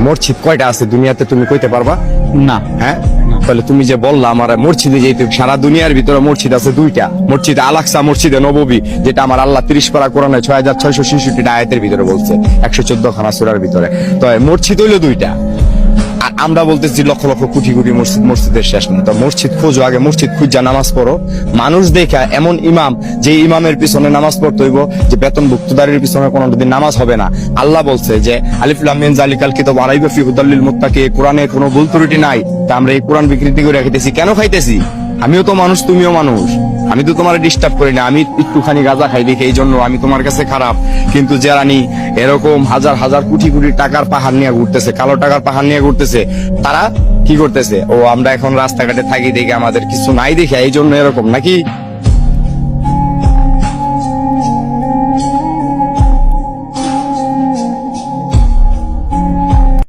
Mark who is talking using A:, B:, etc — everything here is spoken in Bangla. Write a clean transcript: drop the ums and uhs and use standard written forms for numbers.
A: মসজিদ কয়টা আছে দুনিয়াতে তুমি কইতে পারবা?
B: না।
A: হ্যাঁ, তাহলে তুমি যে বললা আমার মসজিদে যেতে, সারা দুনিয়ার ভিতরে মসজিদ আছে দুইটা, মসজিদে আলাকসা, মসজিদে নববী, যেটা আমার আল্লাহ 30 পারা কোরআনে 6666 আয়াতের ভিতরে বলছে, 114 খানা সূরার ভিতরে। তো মসজিদ হইলো দুইটা, আর আমরা বলতেছি লক্ষ লক্ষ কোটি কোটি মসজিদ, মসজিদের শেষ নেই। তো মসজিদ খোঁজো, আগে মসজিদ খুঁজা নামাজ পড়ো। মানুষ দেখা এমন ইমাম, যে ইমামের পিছনে নামাজ পড়তে হইব, যে বেতনভুক্তদারির পিছনে কোনোদিন নামাজ হবে না। আল্লাহ বলছে যে আলিফ লাম মিম যালিকাল কিতাব লা রাইবা ফিহি হুদাল লিল মুত্তাকিন, কোরআনে কোনো ভুল ত্রুটি নাই। তা আমরা এই কোরআন বিকৃতি করে খাইতেছি কেন? খাইতেছি আমিও তো মানুষ, তুমিও মানুষ, আমি তো তোমার ডিস্টার্ব করি না। আমি একটুখানি গাঁজা খাই দেখি এই জন্য আমি তোমার কাছে খারাপ, কিন্তু যারা এরকম হাজার হাজার কোটি কোটি টাকার পাহাড় নিয়ে ঘুরতেছে, কালো টাকার পাহাড় নিয়ে ঘুরতেছে, তারা কি করতেছে? ও আমরা এখন রাস্তাঘাটে থাকি দেখে আমাদের কিছু নাই দেখে এই জন্য এরকম নাকি?